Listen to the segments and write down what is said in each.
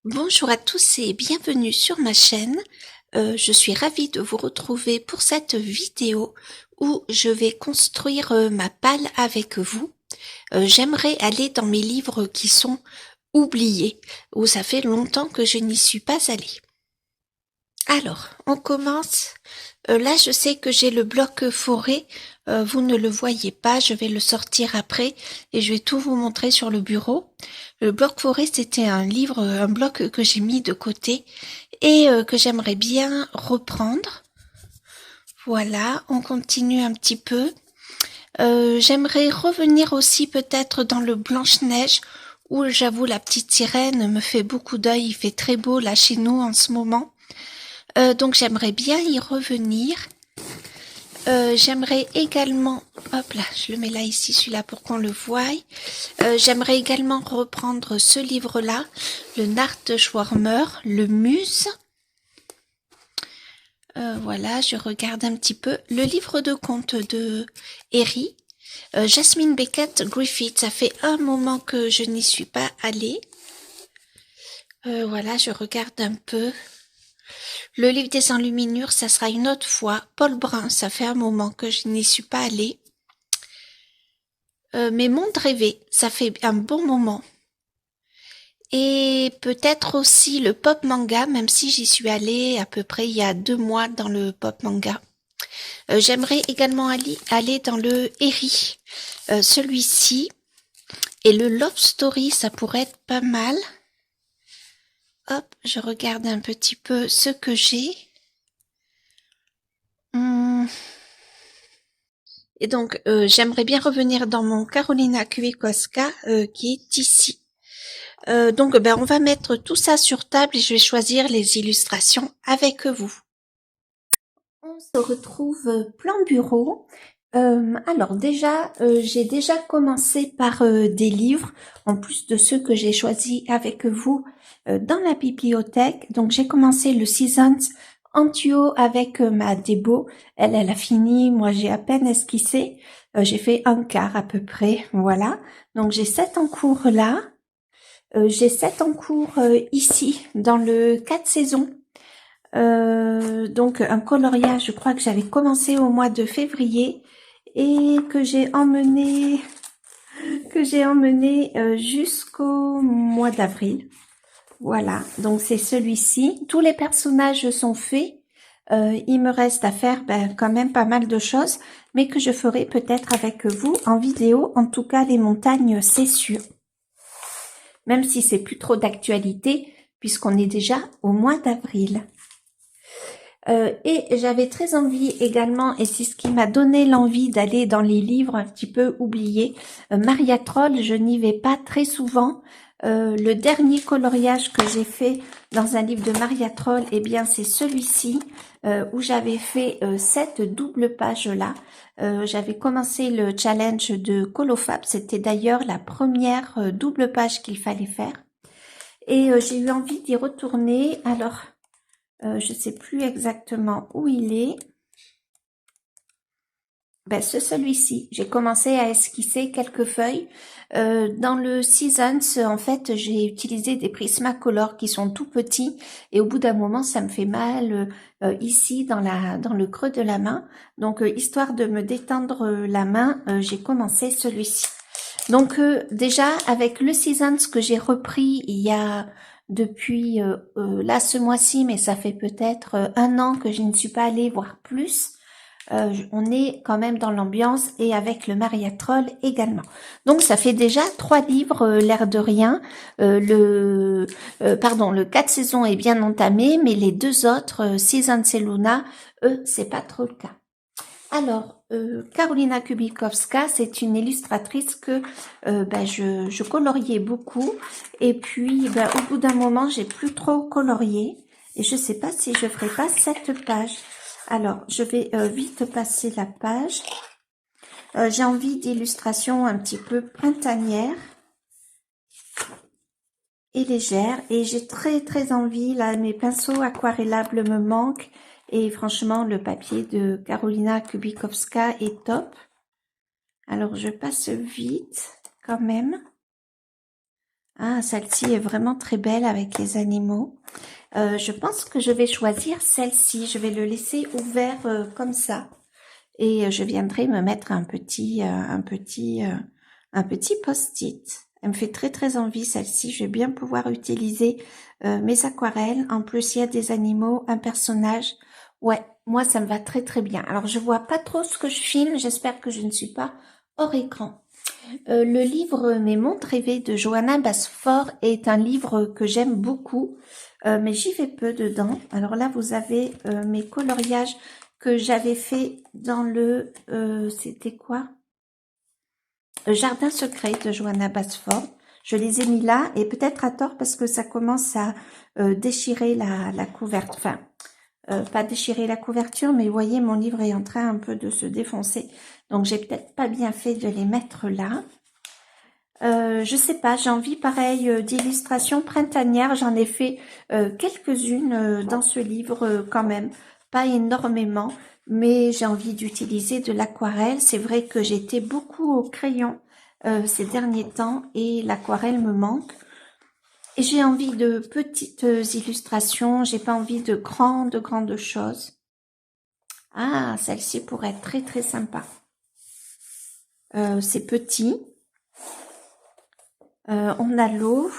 Bonjour à tous et bienvenue sur ma chaîne. Je suis ravie de vous retrouver pour cette vidéo où je vais construire ma palle avec vous. J'aimerais aller dans mes livres qui sont oubliés, où ça fait longtemps que je n'y suis pas allée. Alors, on commence. Là, je sais que j'ai le bloc forêt. Vous ne le voyez pas, je vais le sortir après et je vais tout vous montrer sur le bureau. Le bloc forêt, c'était un livre, un bloc que j'ai mis de côté et que j'aimerais bien reprendre. Voilà, on continue un petit peu. J'aimerais revenir aussi peut-être dans le Blanche-Neige où j'avoue la petite sirène me fait beaucoup d'œil. Il fait très beau là chez nous en ce moment. Donc j'aimerais bien y revenir. J'aimerais également, hop là, je le mets là ici, celui-là pour qu'on le voie. J'aimerais également reprendre ce livre-là, le Nachtschwärmer, le Muse. Voilà, je regarde un petit peu le livre de contes de Harry. Jasmine Beckett Griffith, ça fait un moment que je n'y suis pas allée. Voilà, je regarde un peu. Le livre des enluminures, ça sera une autre fois. Paul Brun, ça fait un moment que je n'y suis pas allée. Mais Monde rêvé, ça fait un bon moment. Et peut-être aussi le pop manga, même si j'y suis allée à peu près il y a 2 mois dans le pop manga. J'aimerais également aller dans le Eri, celui-ci. Et le Love Story, ça pourrait être pas mal. Hop, je regarde un petit peu ce que j'ai. Et donc, j'aimerais bien revenir dans mon Carolina Kwiatkowska qui est ici. Donc, on va mettre tout ça sur table et je vais choisir les illustrations avec vous. On se retrouve plan bureau. Alors déjà, j'ai déjà commencé par des livres, en plus de ceux que j'ai choisis avec vous dans la bibliothèque. Donc j'ai commencé le Seasons en duo avec ma Débo. Elle a fini, moi j'ai à peine esquissé. J'ai fait un quart à peu près, voilà. Donc j'ai 7 en cours là. J'ai 7 en cours ici, dans le 4 saisons. Donc un coloriage, je crois que j'avais commencé au mois de février et que j'ai emmené jusqu'au mois d'avril. Voilà, donc c'est celui-ci. Tous les personnages sont faits. Il me reste à faire quand même pas mal de choses, mais que je ferai peut-être avec vous en vidéo. En tout cas, les montagnes, c'est sûr. Même si c'est plus trop d'actualité, puisqu'on est déjà au mois d'avril. Et j'avais très envie également, et c'est ce qui m'a donné l'envie d'aller dans les livres un petit peu oubliés. Maria Troll, je n'y vais pas très souvent. Le dernier coloriage que j'ai fait dans un livre de Maria Troll, eh bien c'est celui-ci, où j'avais fait cette double page-là. J'avais commencé le challenge de Colofab, c'était d'ailleurs la première double page qu'il fallait faire. Et j'ai eu envie d'y retourner, alors... je sais plus exactement où il est. C'est celui-ci. J'ai commencé à esquisser quelques feuilles. Dans le Seasons, en fait, j'ai utilisé des Prismacolor qui sont tout petits et au bout d'un moment, ça me fait mal ici dans le creux de la main. Donc, histoire de me détendre la main, j'ai commencé celui-ci. Donc, déjà, avec le Seasons que j'ai repris il y a depuis là ce mois-ci, mais ça fait peut-être 1 an que je ne suis pas allée, voire plus. On est quand même dans l'ambiance et avec le Maria Troll également. Donc ça fait déjà 3 livres, l'air de rien. Le 4 saisons est bien entamé, mais les 2 autres, Seasons et Luna, eux, c'est pas trop le cas. Alors, Karolina Kubikowska, c'est une illustratrice que je coloriais beaucoup. Et puis, au bout d'un moment, j'ai plus trop colorié. Et je sais pas si je ferai pas cette page. Alors, je vais vite passer la page. J'ai envie d'illustrations un petit peu printanières et légères. Et j'ai très envie, là, mes pinceaux aquarellables me manquent. Et franchement, le papier de Karolina Kubikowska est top. Alors, je passe vite quand même. Ah, celle-ci est vraiment très belle avec les animaux. Je pense que je vais choisir celle-ci. Je vais le laisser ouvert comme ça. Et je viendrai me mettre un petit post-it. Elle me fait très très envie celle-ci. Je vais bien pouvoir utiliser mes aquarelles. En plus, il y a des animaux, un personnage. Ouais, moi ça me va très très bien. Alors je vois pas trop ce que je filme. J'espère que je ne suis pas hors écran. Le livre Mes mondes rêvés de Johanna Basford est un livre que j'aime beaucoup, mais j'y vais peu dedans. Alors là, vous avez mes coloriages que j'avais fait dans le... c'était quoi? Jardin secret de Johanna Basford. Je les ai mis là, et peut-être à tort parce que ça commence à déchirer la couverture. Enfin, pas déchirer la couverture, mais vous voyez, mon livre est en train un peu de se défoncer. Donc, j'ai peut-être pas bien fait de les mettre là. Je sais pas, j'ai envie pareil d'illustrations printanières. J'en ai fait quelques-unes dans ce livre quand même, pas énormément, mais j'ai envie d'utiliser de l'aquarelle. C'est vrai que j'étais beaucoup au crayon ces derniers temps et l'aquarelle me manque. Et j'ai envie de petites illustrations, j'ai pas envie de grandes choses. Ah, celle-ci pourrait être très très sympa. C'est petit. On a l'eau.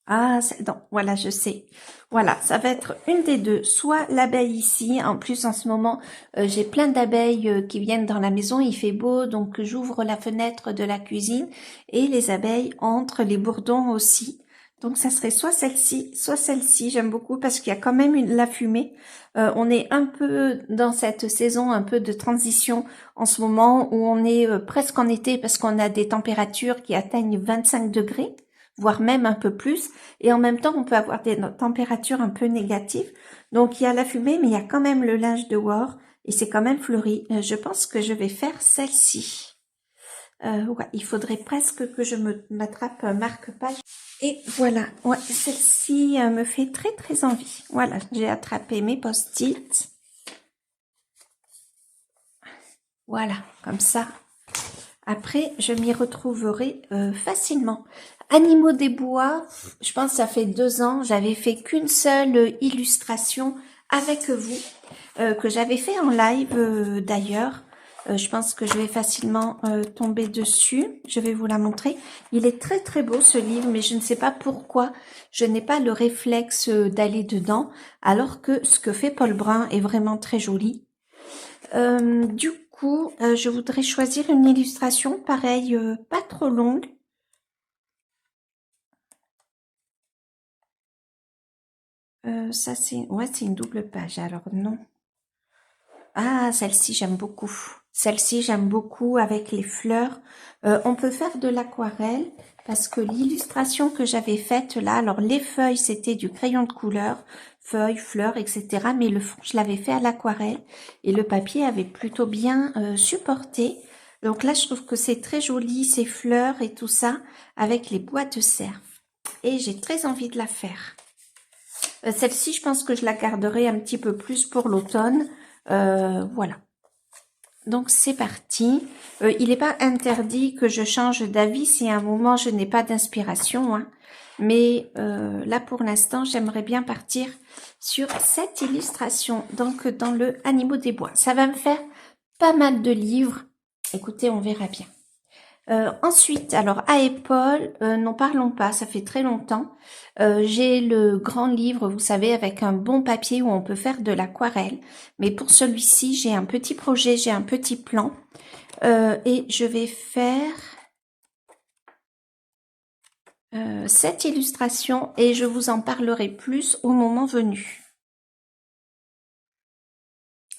Ah, non, voilà, je sais. Voilà, ça va être une des deux. Soit l'abeille ici. En plus, en ce moment, j'ai plein d'abeilles qui viennent dans la maison. Il fait beau, donc j'ouvre la fenêtre de la cuisine et les abeilles entrent, les bourdons aussi. Donc, ça serait soit celle-ci, soit celle-ci. J'aime beaucoup parce qu'il y a quand même la fumée. On est un peu dans cette saison, un peu de transition en ce moment où on est presque en été parce qu'on a des températures qui atteignent 25 degrés, voire même un peu plus. Et en même temps, on peut avoir des températures un peu négatives. Donc, il y a la fumée, mais il y a quand même le linge dehors et c'est quand même fleuri. Je pense que je vais faire celle-ci. Ouais, il faudrait presque que je m'attrape un marque-page. Et voilà, ouais, celle-ci me fait très très envie. Voilà, j'ai attrapé mes post-it. Voilà, comme ça. Après, je m'y retrouverai facilement. Animaux des bois, je pense que ça fait 2 ans, j'avais fait qu'une seule illustration avec vous, que j'avais fait en live d'ailleurs. Je pense que je vais facilement tomber dessus. Je vais vous la montrer. Il est très très beau ce livre, mais je ne sais pas pourquoi je n'ai pas le réflexe d'aller dedans, alors que ce que fait Paul Brun est vraiment très joli. Du coup, je voudrais choisir une illustration, pareil, pas trop longue. Ça c'est, ouais, c'est une double page. Alors non. Ah, celle-ci j'aime beaucoup. Celle-ci j'aime beaucoup avec les fleurs. On peut faire de l'aquarelle parce que l'illustration que j'avais faite là, alors les feuilles c'était du crayon de couleur, feuilles, fleurs, etc. Mais le fond je l'avais fait à l'aquarelle et le papier avait plutôt bien supporté. Donc là je trouve que c'est très joli ces fleurs et tout ça avec les bois de cerf. Et j'ai très envie de la faire. Celle-ci, je pense que je la garderai un petit peu plus pour l'automne. Voilà. Donc, c'est parti. Il n'est pas interdit que je change d'avis si à un moment je n'ai pas d'inspiration. Hein. Mais là, pour l'instant, j'aimerais bien partir sur cette illustration. Donc, dans le Animaux des bois. Ça va me faire pas mal de livres. Écoutez, on verra bien. Ensuite, alors à Paul, n'en parlons pas, ça fait très longtemps. J'ai le grand livre, vous savez, avec un bon papier où on peut faire de l'aquarelle. Mais pour celui-ci, j'ai un petit projet, j'ai un petit plan. Et je vais faire cette illustration et je vous en parlerai plus au moment venu.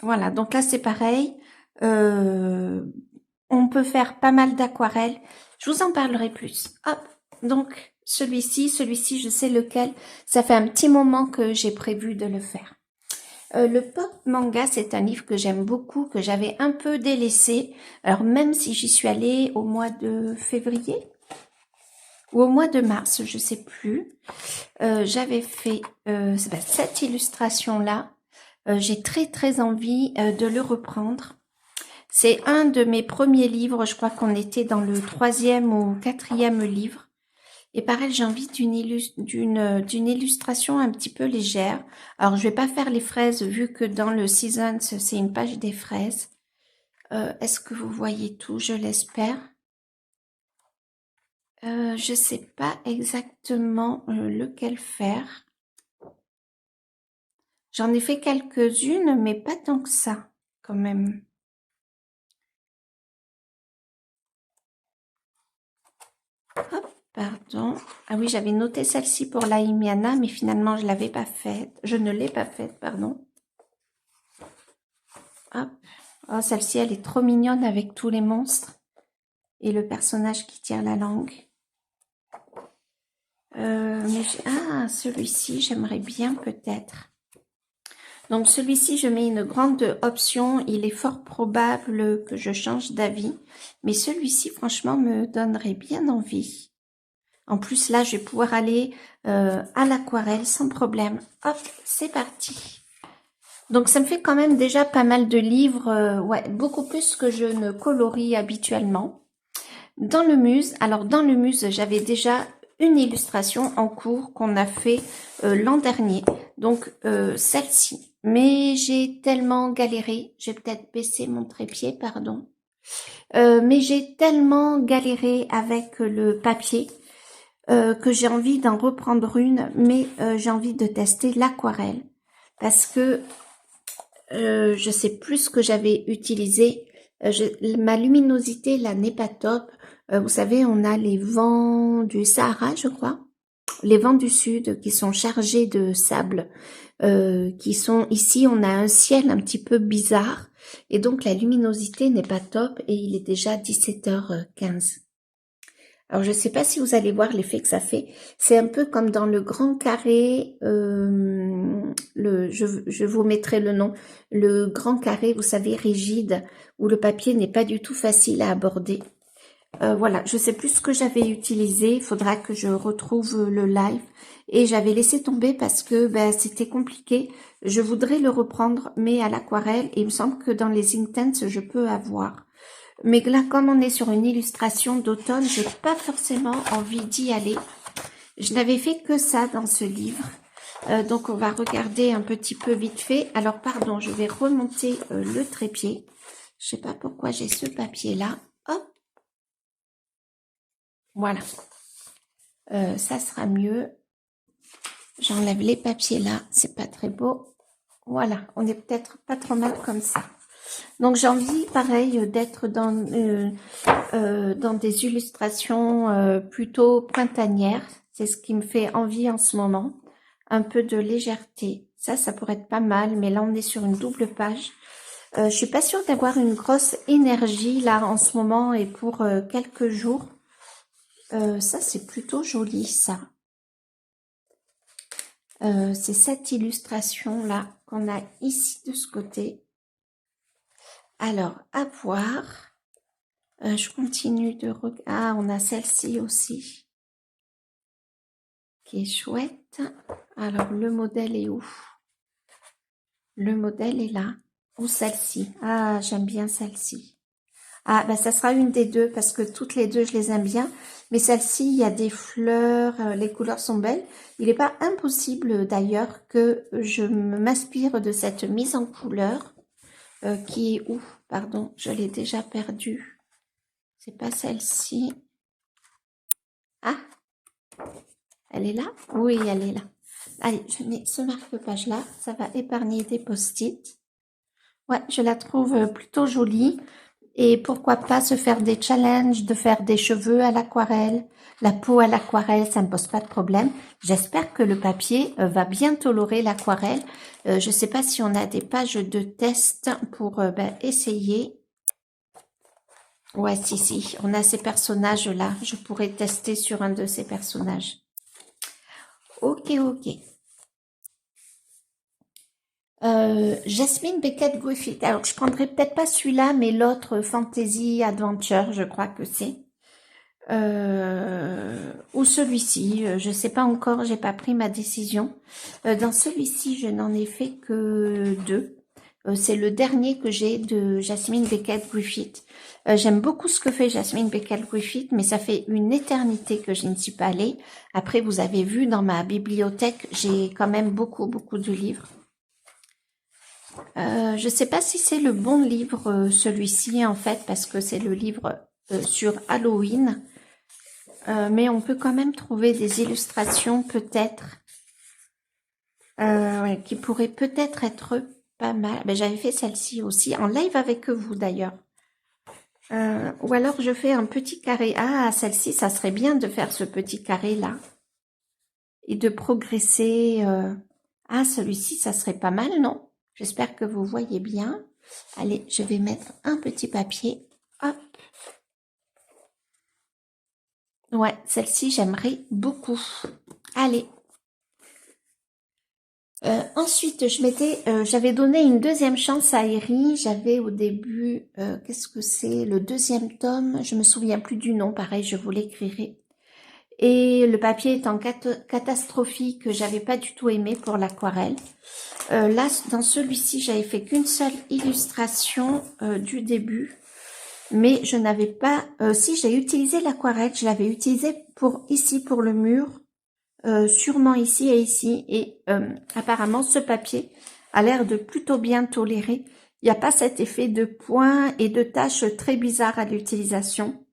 Voilà, donc là c'est pareil. On peut faire pas mal d'aquarelles. Je vous en parlerai plus. Hop, donc celui-ci, je sais lequel. Ça fait un petit moment que j'ai prévu de le faire. Le pop manga, c'est un livre que j'aime beaucoup, que j'avais un peu délaissé. Alors même si j'y suis allée au mois de février ou au mois de mars, je sais plus, j'avais fait cette illustration-là. J'ai très très envie de le reprendre. C'est un de mes premiers livres, je crois qu'on était dans le 3e ou 4e livre. Et pareil, j'ai envie d'une illustration un petit peu légère. Alors, je vais pas faire les fraises vu que dans le Seasons, c'est une page des fraises. Est-ce que vous voyez tout? Je l'espère. Je sais pas exactement lequel faire. J'en ai fait quelques-unes, mais pas tant que ça, quand même. Hop, pardon. Ah oui, j'avais noté celle-ci pour la Imiana, mais finalement, je l'avais pas faite. Je ne l'ai pas faite, pardon. Hop. Oh, celle-ci, elle est trop mignonne avec tous les monstres et le personnage qui tire la langue. Celui-ci, j'aimerais bien peut-être. Donc celui-ci, je mets une grande option. Il est fort probable que je change d'avis. Mais celui-ci, franchement, me donnerait bien envie. En plus, là, je vais pouvoir aller à l'aquarelle sans problème. Hop, c'est parti. Donc ça me fait quand même déjà pas mal de livres. Ouais, beaucoup plus que je ne colorie habituellement. Dans le Muse, alors dans le Muse, j'avais déjà une illustration en cours qu'on a fait l'an dernier. Donc celle-ci. Mais j'ai tellement galéré, j'ai peut-être baissé mon trépied, pardon. Mais j'ai tellement galéré avec le papier que j'ai envie d'en reprendre une, mais j'ai envie de tester l'aquarelle. Parce que je sais plus ce que j'avais utilisé. Ma luminosité là n'est pas top. Vous savez, on a les vents du Sahara, je crois. Les vents du sud qui sont chargés de sable, qui sont ici, on a un ciel un petit peu bizarre et donc la luminosité n'est pas top et il est déjà 17h15. Alors je ne sais pas si vous allez voir l'effet que ça fait. C'est un peu comme dans le grand carré, je vous mettrai le nom, le grand carré, vous savez, rigide, où le papier n'est pas du tout facile à aborder. Voilà, je sais plus ce que j'avais utilisé, il faudra que je retrouve le live. Et j'avais laissé tomber parce que c'était compliqué. Je voudrais le reprendre, mais à l'aquarelle, et il me semble que dans les Intense, je peux avoir. Mais là, comme on est sur une illustration d'automne, j'ai pas forcément envie d'y aller. Je n'avais fait que ça dans ce livre. Donc, on va regarder un petit peu vite fait. Alors, pardon, je vais remonter le trépied. Je sais pas pourquoi j'ai ce papier-là. Hop. Voilà. Ça sera mieux. J'enlève les papiers là. C'est pas très beau. Voilà. On est peut-être pas trop mal comme ça. Donc j'ai envie, pareil, d'être dans des illustrations plutôt printanières. C'est ce qui me fait envie en ce moment. Un peu de légèreté. Ça pourrait être pas mal, mais là on est sur une double page. Je suis pas sûre d'avoir une grosse énergie là en ce moment et pour quelques jours. Ça c'est plutôt joli ça. C'est cette illustration là qu'on a ici de ce côté. Alors, à voir. Je continue de regarder. Ah, on a celle-ci aussi. Qui est chouette. Alors, le modèle est où? Le modèle est là. Ou celle-ci. Ah, j'aime bien celle-ci. Ah, ça sera une des deux parce que toutes les deux, je les aime bien. Mais celle-ci, il y a des fleurs, les couleurs sont belles. Il n'est pas impossible d'ailleurs que je m'inspire de cette mise en couleur qui est où? Pardon, je l'ai déjà perdue. C'est pas celle-ci. Ah, elle est là? Oui, elle est là. Allez, je mets ce marque-page-là. Ça va épargner des post-it. Ouais, je la trouve plutôt jolie. Et pourquoi pas se faire des challenges, de faire des cheveux à l'aquarelle, la peau à l'aquarelle, ça ne pose pas de problème. J'espère que le papier va bien tolérer l'aquarelle. Je ne sais pas si on a des pages de test pour essayer. Ouais, si, on a ces personnages-là. Je pourrais tester sur un de ces personnages. Ok. Jasmine Beckett Griffith. Alors, je prendrai peut-être pas celui-là, mais l'autre Fantasy Adventure, je crois que c'est. Ou celui-ci, je sais pas encore, j'ai pas pris ma décision. Dans celui-ci, je n'en ai fait que deux. C'est le dernier que j'ai de Jasmine Beckett-Griffith. J'aime beaucoup ce que fait Jasmine Beckett-Griffith, mais ça fait une éternité que je ne suis pas allée. Après, vous avez vu dans ma bibliothèque, j'ai quand même beaucoup de livres. Je ne sais pas si c'est le bon livre, celui-ci, en fait, parce que c'est le livre sur Halloween. Mais on peut quand même trouver des illustrations, peut-être, ouais, qui pourraient peut-être être pas mal. Ben, j'avais fait celle-ci aussi, en live avec vous, d'ailleurs. Ou alors, je fais un petit carré. Ah, celle-ci, ça serait bien de faire ce petit carré-là. Et de progresser. Ah, celui-ci, ça serait pas mal, non? J'espère que vous voyez bien. Allez, je vais mettre un petit papier. Hop. Ouais, celle-ci, j'aimerais beaucoup. Allez. Ensuite, j'avais donné une deuxième chance à Eri. J'avais au début, qu'est-ce que c'est? Le deuxième tome. Je me souviens plus du nom. Pareil, je vous l'écrirai. Et le papier étant catastrophique, j'avais pas du tout aimé pour l'aquarelle. Là, dans celui-ci, j'avais fait qu'une seule illustration du début, mais je n'avais pas. Si j'ai utilisé l'aquarelle, je l'avais utilisé pour ici, pour le mur, sûrement ici et ici. Et apparemment, ce papier a l'air de plutôt bien tolérer. Il n'y a pas cet effet de points et de taches très bizarres à l'utilisation.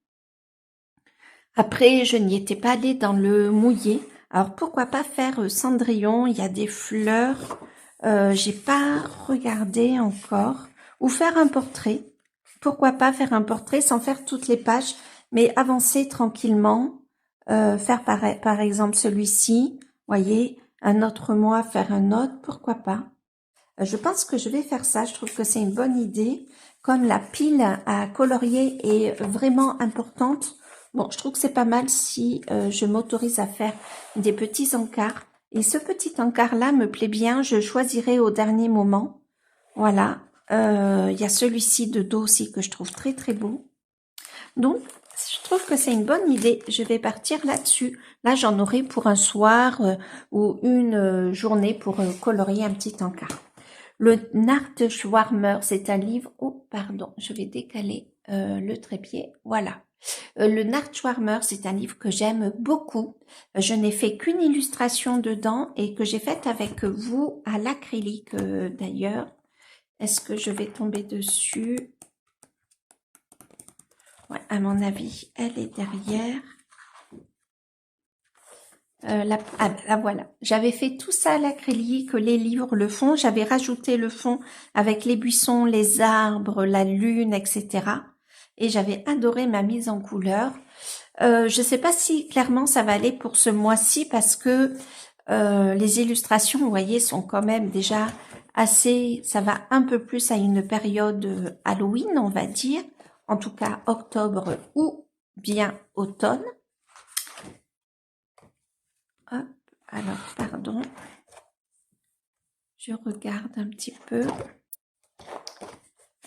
Après, je n'y étais pas allée dans le mouillé. Alors, pourquoi pas faire Cendrillon? Il y a des fleurs. J'ai pas regardé encore. Ou faire un portrait. Pourquoi pas faire un portrait sans faire toutes les pages, mais avancer tranquillement. Faire par exemple celui-ci. Voyez, un autre mois, faire un autre. Pourquoi pas? Je pense que je vais faire ça. Je trouve que c'est une bonne idée. Comme la pile à colorier est vraiment importante, bon, je trouve que c'est pas mal si je m'autorise à faire des petits encarts. Et ce petit encart-là me plaît bien. Je choisirai au dernier moment. Voilà. Il y a celui-ci de dos aussi que je trouve très beau. Donc, je trouve que c'est une bonne idée. Je vais partir là-dessus. Là, j'en aurai pour un soir ou une journée pour colorier un petit encart. Le Nachtschwärmer, c'est un livre... Oh, pardon, je vais décaler le trépied. Voilà. Le Nachtschwärmer, c'est un livre que j'aime beaucoup. Je n'ai fait qu'une illustration dedans et que j'ai faite avec vous à l'acrylique d'ailleurs. Est-ce que je vais tomber dessus? Ouais, à mon avis, elle est derrière. La voilà. J'avais fait tout ça à l'acrylique, les livres, le fond. J'avais rajouté le fond avec les buissons, les arbres, la lune, etc. Et j'avais adoré ma mise en couleur. Je sais pas si clairement ça va aller pour ce mois-ci parce que les illustrations, vous voyez, sont quand même déjà assez... Ça va un peu plus à une période Halloween, on va dire. En tout cas, octobre ou bien automne. Hop, alors, pardon. Je regarde un petit peu.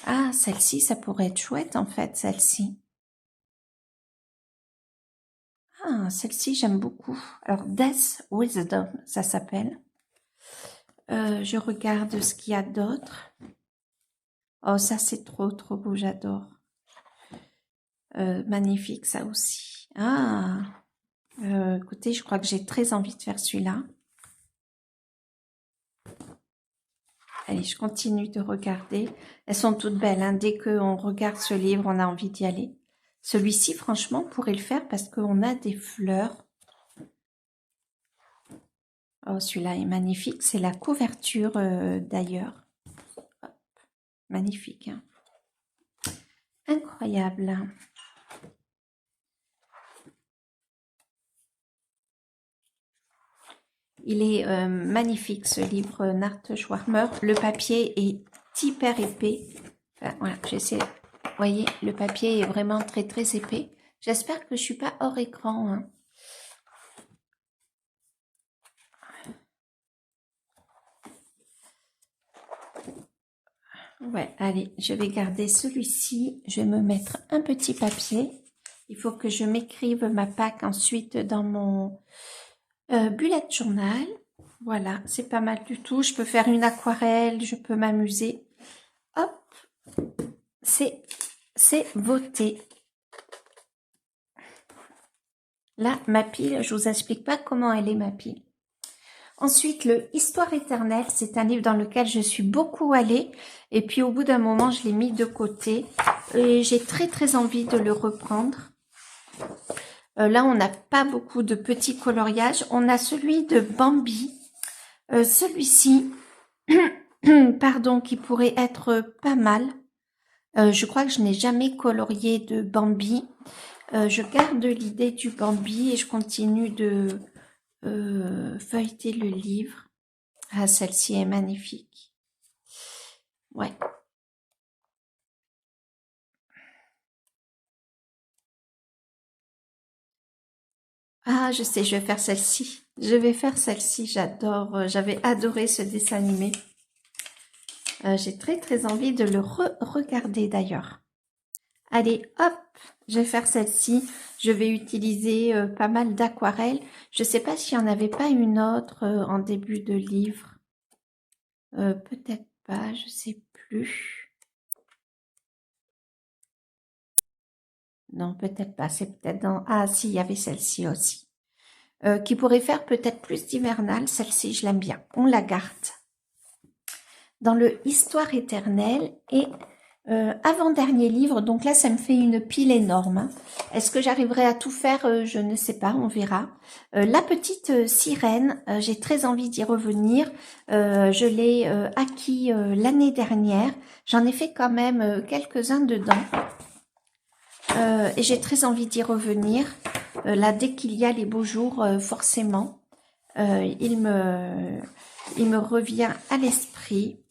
Ah, celle-ci, ça pourrait être chouette, en fait, celle-ci. Ah, celle-ci, j'aime beaucoup. Alors, Death Wisdom, ça s'appelle. Je regarde ce qu'il y a d'autre. Oh, ça, c'est trop beau, j'adore. Magnifique, ça aussi. Ah, écoutez, je crois que j'ai très envie de faire celui-là. Allez, je continue de regarder. Elles sont toutes belles, hein. Dès qu'on regarde ce livre, on a envie d'y aller. Celui-ci, franchement, on pourrait le faire parce qu'on a des fleurs. Oh, celui-là est magnifique. C'est la couverture, d'ailleurs. Magnifique, hein. Incroyable. Il est magnifique, ce livre Nachtschwärmer. Le papier est hyper épais. Enfin, voilà, j'essaie. Vous voyez, le papier est vraiment très épais. J'espère que je suis pas hors écran, hein. Ouais, allez, je vais garder celui-ci. Je vais me mettre un petit papier. Il faut que je m'écrive ma Pâques ensuite dans mon bullet journal. Voilà, c'est pas mal du tout. Je peux faire une aquarelle, je peux m'amuser. C'est voté. Là, ma pile, je vous explique pas comment elle est ma pile. Ensuite, le Histoire éternelle, c'est un livre dans lequel je suis beaucoup allée. Et puis, au bout d'un moment, je l'ai mis de côté. Et j'ai très envie de le reprendre. Là, on n'a pas beaucoup de petits coloriages. On a celui de Bambi. Celui-ci, pardon, qui pourrait être pas mal. Je crois que je n'ai jamais colorié de Bambi. Je garde l'idée du Bambi et je continue de feuilleter le livre. Ah, celle-ci est magnifique. Ouais. Ah, je sais, je vais faire celle-ci. Je vais faire celle-ci, j'adore. J'avais adoré ce dessin animé. J'ai très envie de le regarder d'ailleurs. Allez, hop, je vais faire celle-ci. Je vais utiliser pas mal d'aquarelles. Je sais pas s'il n'y en avait pas une autre en début de livre. Peut-être pas, je sais plus. Non, peut-être pas. C'est peut-être dans... Ah, si, il y avait celle-ci aussi. Qui pourrait faire peut-être plus d'hivernal. Celle-ci, je l'aime bien. On la garde. Dans le Histoire éternelle et avant-dernier livre. Donc là, ça me fait une pile énorme. Hein. Est-ce que j'arriverai à tout faire? Je ne sais pas, on verra. La petite sirène, j'ai très envie d'y revenir. Je l'ai acquis l'année dernière. J'en ai fait quand même quelques-uns dedans. Et j'ai très envie d'y revenir. Là, dès qu'il y a les beaux jours, forcément, il me revient à l'esprit.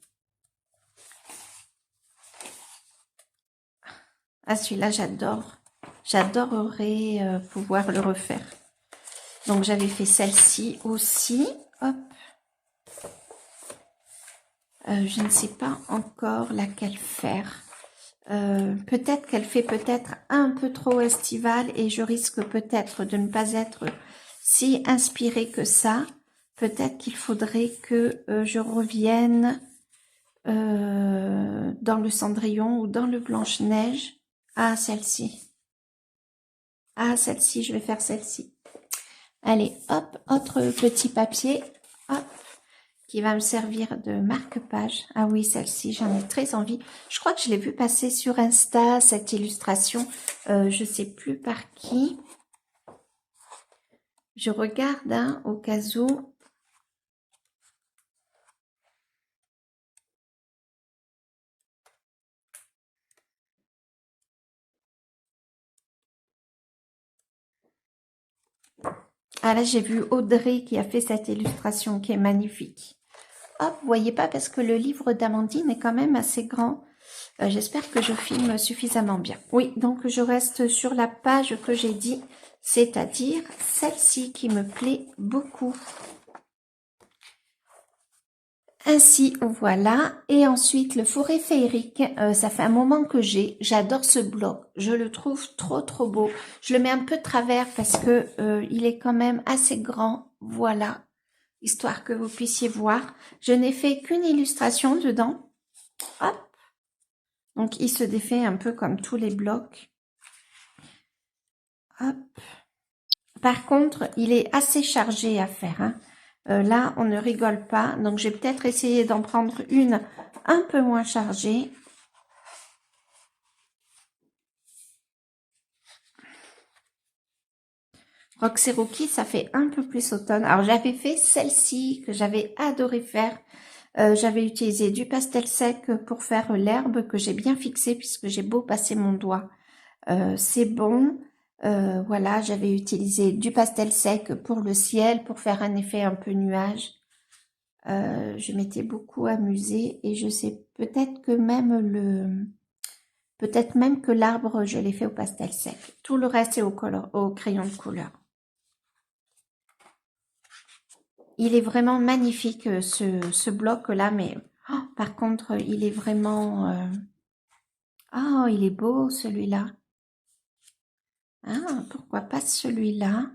Ah, celui-là, j'adore. J'adorerais pouvoir le refaire. Donc, j'avais fait celle-ci aussi. Hop. Je ne sais pas encore laquelle faire. Peut-être qu'elle fait peut-être un peu trop estivale et je risque peut-être de ne pas être si inspirée que ça. Peut-être qu'il faudrait que je revienne dans le Cendrillon ou dans le Blanche-Neige. Ah, celle-ci. Ah, celle-ci, je vais faire celle-ci. Allez, hop, autre petit papier. Hop. Qui va me servir de marque-page. Ah oui, celle-ci, j'en ai très envie. Je crois que je l'ai vu passer sur Insta, cette illustration. Je sais plus par qui. Je regarde hein, au cas où. Ah là, j'ai vu Audrey qui a fait cette illustration qui est magnifique. Hop, vous voyez pas parce que le livre d'Amandine est quand même assez grand. J'espère que je filme suffisamment bien. Oui, donc je reste sur la page que j'ai dit, c'est-à-dire celle-ci qui me plaît beaucoup. Ainsi, voilà. Et ensuite, le Forêt féerique, ça fait un moment que j'adore ce bloc. Je le trouve trop beau. Je le mets un peu de travers parce que il est quand même assez grand. Voilà, histoire que vous puissiez voir. Je n'ai fait qu'une illustration dedans. Hop. Donc, il se défait un peu comme tous les blocs. Hop. Par contre, il est assez chargé à faire. Hein. Là, on ne rigole pas. Donc, je vais peut-être essayer d'en prendre une un peu moins chargée. Roxy, ça fait un peu plus automne. Alors, j'avais fait celle-ci que j'avais adoré faire. J'avais utilisé du pastel sec pour faire l'herbe que j'ai bien fixée puisque j'ai beau passer mon doigt. C'est bon. Voilà, j'avais utilisé du pastel sec pour le ciel, pour faire un effet un peu nuage. Je m'étais beaucoup amusée et je sais peut-être que même que l'arbre, je l'ai fait au pastel sec. Tout le reste est au crayon de couleur. Il est vraiment magnifique ce bloc-là, mais oh, par contre, il est vraiment... Oh, il est beau celui-là. Ah, pourquoi pas celui-là?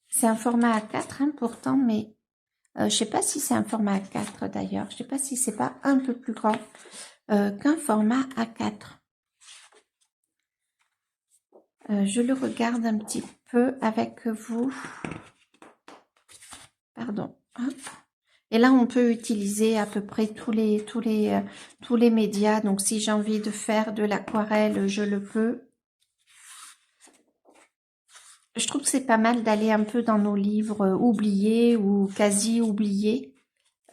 C'est un format A4 hein, pourtant, mais... Je sais pas si c'est un format A4 d'ailleurs. Je sais pas si c'est pas un peu plus grand qu'un format A4. Je le regarde un petit peu avec vous. Pardon. Hop. Et là, on peut utiliser à peu près tous les médias. Donc, si j'ai envie de faire de l'aquarelle, je le peux. Je trouve que c'est pas mal d'aller un peu dans nos livres oubliés ou quasi oubliés.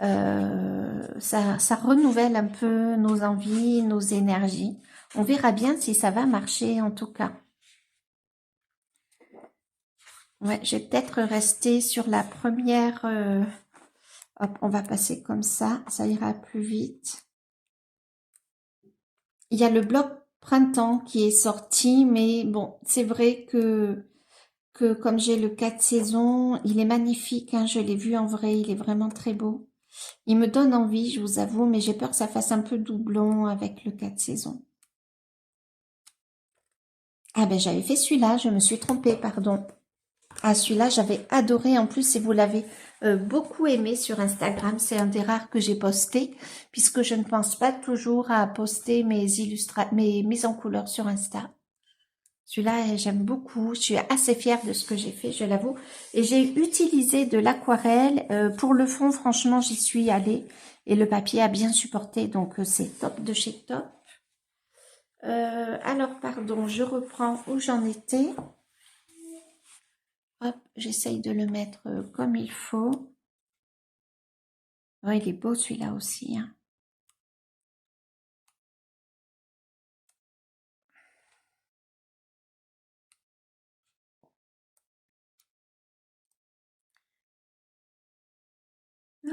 Ça renouvelle un peu nos envies, nos énergies. On verra bien si ça va marcher en tout cas. Ouais, je vais peut-être rester sur la première. Hop, on va passer comme ça ira plus vite. Il y a le bloc printemps qui est sorti, mais bon, c'est vrai que comme j'ai le 4 saisons, il est magnifique, hein, je l'ai vu en vrai, il est vraiment très beau. Il me donne envie, je vous avoue, mais j'ai peur que ça fasse un peu doublon avec le 4 saisons. Ah ben j'avais fait celui-là, je me suis trompée, pardon. Ah celui-là, j'avais adoré, en plus, si vous l'avez beaucoup aimé sur Instagram, c'est un des rares que j'ai posté, puisque je ne pense pas toujours à poster mes mises en couleur sur Insta. Celui-là, j'aime beaucoup. Je suis assez fière de ce que j'ai fait, je l'avoue. Et j'ai utilisé de l'aquarelle. Pour le fond, franchement, j'y suis allée. Et le papier a bien supporté. Donc, c'est top de chez top. Alors, pardon, je reprends où j'en étais. Hop, j'essaye de le mettre comme il faut. Oh, il est beau celui-là aussi, hein.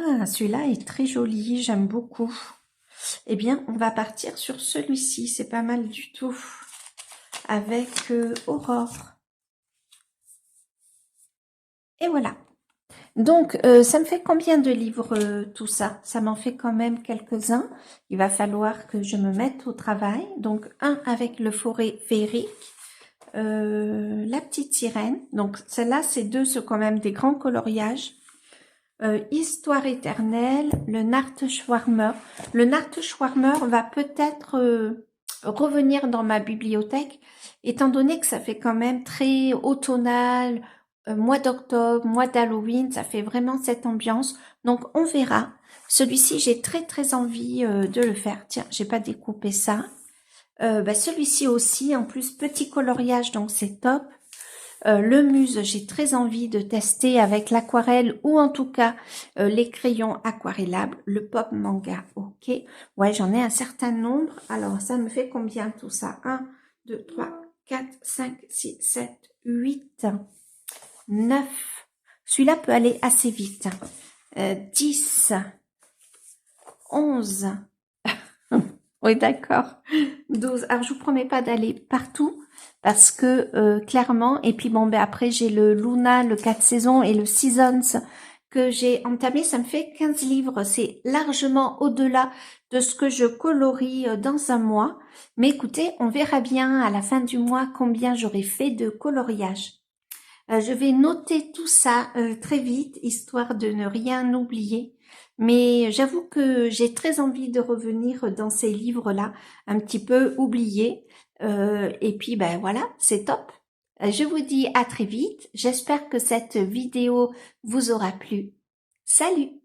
Ah, celui-là est très joli, j'aime beaucoup. Eh bien, on va partir sur celui-ci, c'est pas mal du tout. Avec Aurore. Et voilà. Donc, ça me fait combien de livres tout ça? Ça m'en fait quand même quelques-uns. Il va falloir que je me mette au travail. Donc, un avec le forêt féerique, la petite sirène. Donc, celle-là, ces deux sont quand même des grands coloriages. Histoire éternelle, le Nachtschwärmer. Le Nachtschwärmer va peut-être revenir dans ma bibliothèque, étant donné que ça fait quand même très automnal, mois d'octobre, mois d'Halloween, ça fait vraiment cette ambiance. Donc on verra. Celui-ci, j'ai très très envie de le faire. Tiens, j'ai pas découpé ça. Celui-ci aussi, en plus petit coloriage, donc c'est top. Le muse, j'ai très envie de tester avec l'aquarelle ou en tout cas les crayons aquarellables. Le pop manga, ok. Ouais, j'en ai un certain nombre. Alors, ça me fait combien tout ça? 1, 2, 3, 4, 5, 6, 7, 8, 9. Celui-là peut aller assez vite. 10, 11. Oui, d'accord. 12. Alors, je vous promets pas d'aller partout parce que clairement, et puis bon, ben après, j'ai le Luna, le 4 saisons et le Seasons que j'ai entamé. Ça me fait 15 livres. C'est largement au-delà de ce que je colorie dans un mois. Mais écoutez, on verra bien à la fin du mois combien j'aurai fait de coloriage. Je vais noter tout ça très vite, histoire de ne rien oublier. Mais j'avoue que j'ai très envie de revenir dans ces livres-là, un petit peu oubliés. Et puis, ben voilà, c'est top. Je vous dis à très vite. J'espère que cette vidéo vous aura plu. Salut!